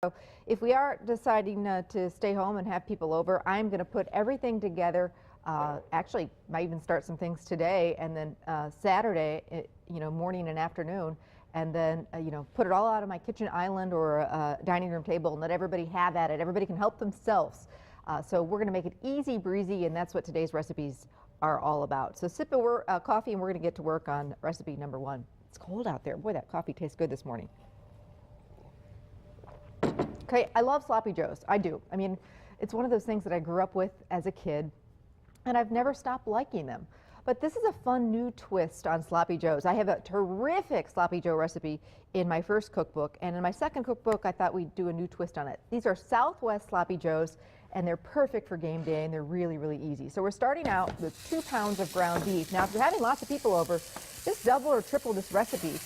So if we are deciding to stay home and have people over, I'm going to put everything together. Actually, might even start some things today, and then Saturday, morning and afternoon, and then put it all out on my kitchen island or dining room table and let everybody have at it. Everybody can help themselves. So we're going to make it easy breezy, and that's what today's recipes are all about. So sip a coffee, and we're going to get to work on recipe number 1. It's cold out there. Boy, that coffee tastes good this morning. Okay, I love sloppy joes. I do. I mean, it's one of those things that I grew up with as a kid, and I've never stopped liking them. But this is a fun new twist on sloppy joes. I have a terrific sloppy joe recipe in my first cookbook, and in my second cookbook, I thought we'd do a new twist on it. These are Southwest sloppy joes, and they're perfect for game day, and they're really, really easy. So we're starting out with 2 pounds of ground beef. Now, if you're having lots of people over, just double or triple this recipe.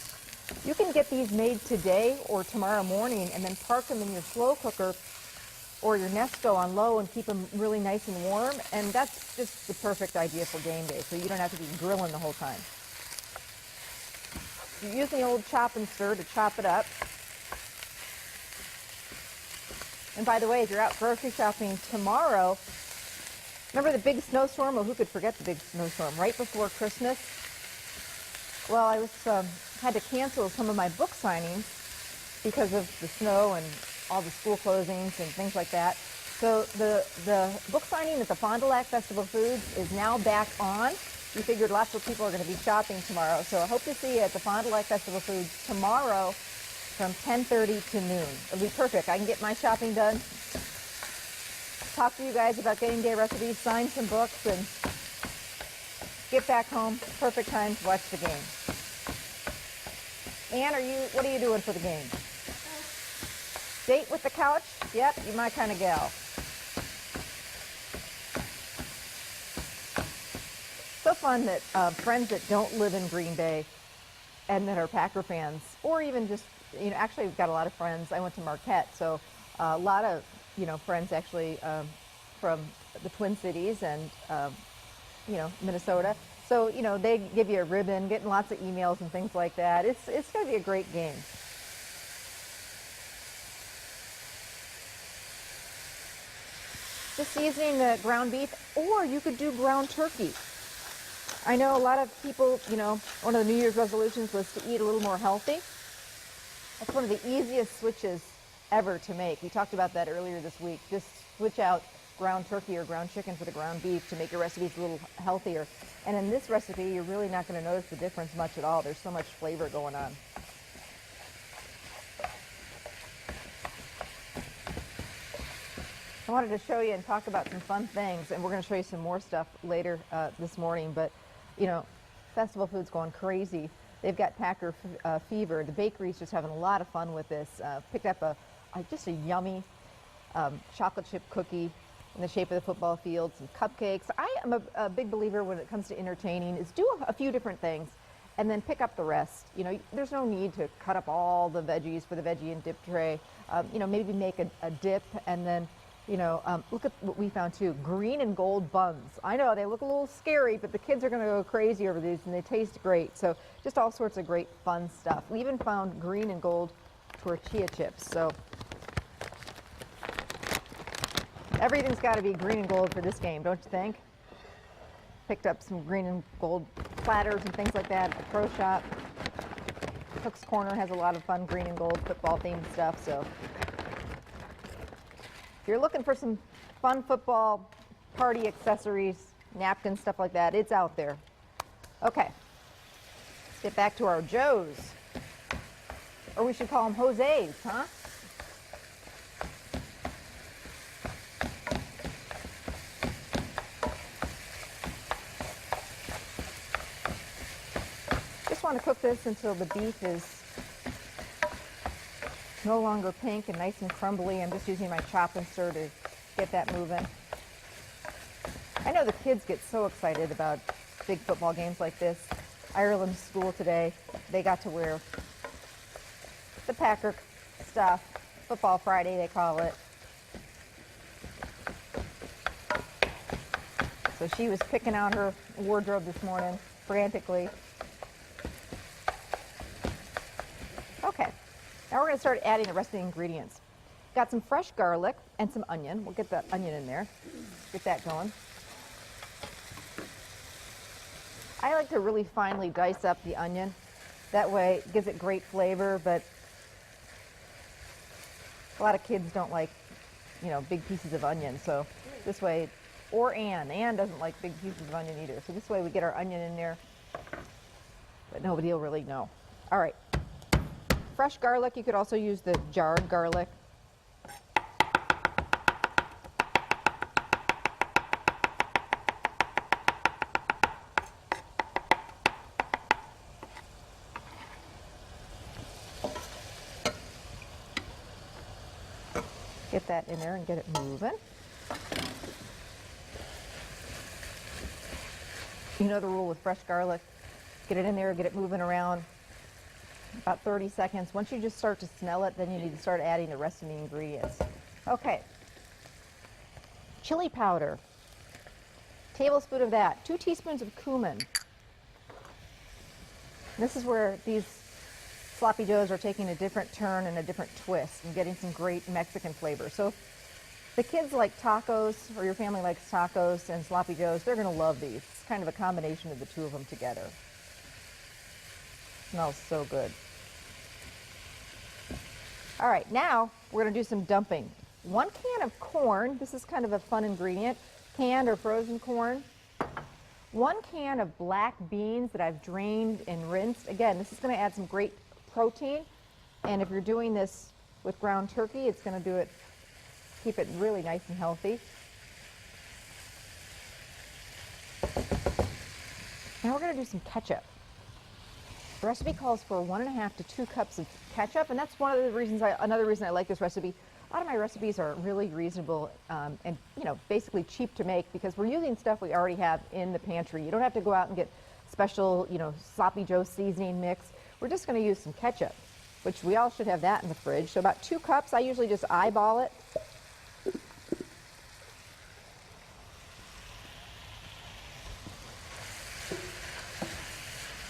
You can get these made today or tomorrow morning and then park them in your slow cooker or your Nesco on low and keep them really nice and warm. And that's just the perfect idea for game day, so you don't have to be grilling the whole time. You're using the old chop and stir to chop it up. And by the way, if you're out grocery shopping tomorrow, remember the big snowstorm? Well, who could forget the big snowstorm right before Christmas? Well, I had to cancel some of my book signings because of the snow and all the school closings and things like that. So the book signing at the Fond du Lac Festival Foods is now back on. We figured lots of people are going to be shopping tomorrow. So I hope to see you at the Fond du Lac Festival Foods tomorrow from 10:30 to noon. It'll be perfect. I can get my shopping done, talk to you guys about game day recipes, sign some books, and get back home. Perfect time to watch the game. Ann, what are you doing for the game? Date with the couch? Yep, you're my kind of gal. So fun that friends that don't live in Green Bay and that are Packer fans, or even just, actually we've got a lot of friends. I went to Marquette, so a lot of, friends actually from the Twin Cities and, Minnesota. So, they give you a ribbon, getting lots of emails and things like that. It's going to be a great game. Just seasoning the ground beef, or you could do ground turkey. I know a lot of people, one of the New Year's resolutions was to eat a little more healthy. That's one of the easiest switches ever to make. We talked about that earlier this week. Just switch out ground turkey or ground chicken for the ground beef to make your recipes a little healthier. And in this recipe, you're really not going to notice the difference much at all. There's so much flavor going on. I wanted to show you and talk about some fun things, and we're going to show you some more stuff later this morning. But, Festival Food's going crazy. They've got Packer fever. The bakery's just having a lot of fun with this. Picked up just a yummy chocolate chip cookie in the shape of the football field, some cupcakes. I am a big believer when it comes to entertaining is do a few different things and then pick up the rest. There's no need to cut up all the veggies for the veggie and dip tray. Maybe make a dip and then, look at what we found too, green and gold buns. I know they look a little scary, but the kids are going to go crazy over these and they taste great. So just all sorts of great fun stuff. We even found green and gold tortilla chips. So everything's got to be green and gold for this game, don't you think? Picked up some green and gold platters and things like that at the pro shop. Cook's Corner has a lot of fun green and gold football themed stuff. So if you're looking for some fun football party accessories, napkins, stuff like that, it's out there. Okay, let's get back to our Joes. Or we should call them Jose's, huh? Just want to cook this until the beef is no longer pink and nice and crumbly. I'm just using my chop and stir to get that moving. I know the kids get so excited about big football games like this. Ireland's school today, they got to wear the Packer stuff. Football Friday, they call it. So she was picking out her wardrobe this morning frantically. Okay, now we're going to start adding the rest of the ingredients. got some fresh garlic and some onion. We'll get that onion in there, get that going. I like to really finely dice up the onion. That way it gives it great flavor, but a lot of kids don't like, you know, big pieces of onion. So this way, or Ann doesn't like big pieces of onion either. So this way we get our onion in there, but nobody will really know. All right, fresh garlic, you could also use the jarred garlic. Get that in there and get it moving. You know the rule with fresh garlic. Get it in there, get it moving around. About 30 seconds. Once you just start to smell it, then you need to start adding the rest of the ingredients. Okay. Chili powder. Tablespoon of that. 2 teaspoons of cumin. This is where these sloppy joes are taking a different turn and a different twist and getting some great Mexican flavor. So if the kids like tacos, or your family likes tacos and sloppy joes, they're going to love these. It's kind of a combination of the two of them together. Smells so good. All right, now we're going to do some dumping. 1 can of corn. This is kind of a fun ingredient. Canned or frozen corn. 1 can of black beans that I've drained and rinsed. Again, this is going to add some great protein, and if you're doing this with ground turkey, it's going to do it, keep it really nice and healthy. Now we're going to do some ketchup. The recipe calls for 1.5 to 2 cups of ketchup, and that's one of the reasons another reason I like this recipe. A lot of my recipes are really reasonable and, you know, basically cheap to make because we're using stuff we already have in the pantry. You don't have to go out and get special, you know, sloppy joe seasoning mix. We're just going to use some ketchup, which we all should have that in the fridge. So about 2 cups. I usually just eyeball it. You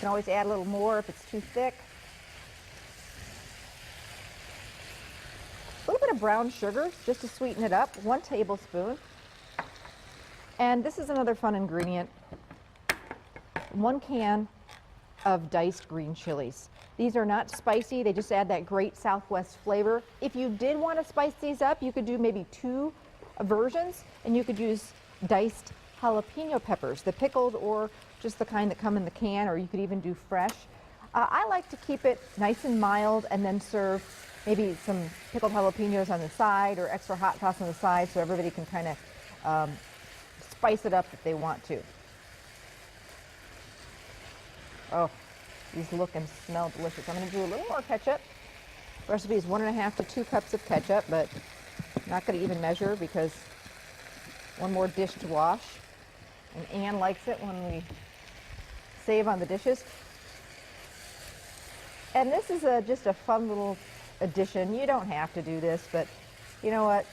can always add a little more if it's too thick. A little bit of brown sugar just to sweeten it up, 1 tablespoon. And this is another fun ingredient. 1 can of diced green chilies. These are not spicy, they just add that great Southwest flavor. If you did want to spice these up, you could do maybe 2 versions, and you could use diced jalapeno peppers, the pickled or just the kind that come in the can, or you could even do fresh. I like to keep it nice and mild and then serve maybe some pickled jalapenos on the side or extra hot sauce on the side so everybody can kind of spice it up if they want to. Oh, these look and smell delicious. I'm going to do a little more ketchup. The recipe is 1.5 to 2 cups of ketchup, but I'm not going to even measure because 1 more dish to wash. And Ann likes it when we save on the dishes. And this is just a fun little addition. You don't have to do this, but you know what?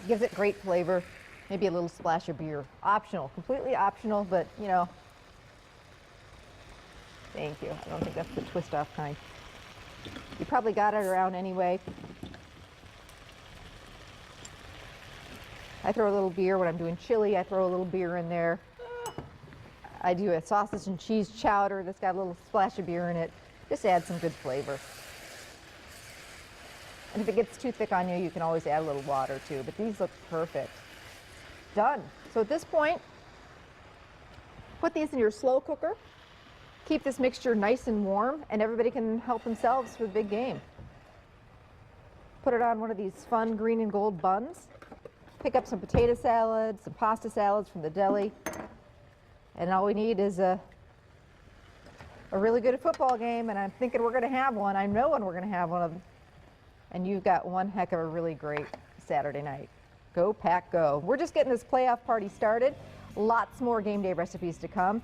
It gives it great flavor. Maybe a little splash of beer. Optional, completely optional, but you know. Thank you. I don't think that's the twist off kind. You probably got it around anyway. I throw a little beer when I'm doing chili. I throw a little beer in there. I do a sausage and cheese chowder that's got a little splash of beer in it. Just add some good flavor. And if it gets too thick on you, you can always add a little water too. But these look perfect. Done. So at this point, put these in your slow cooker. Keep this mixture nice and warm, and everybody can help themselves for the big game. Put it on one of these fun green and gold buns. Pick up some potato salads, some pasta salads from the deli. And all we need is a really good football game, and I'm thinking we're going to have one. I know when we're going to have one of them. And you've got one heck of a really great Saturday night. Go Pack Go. We're just getting this playoff party started. Lots more game day recipes to come.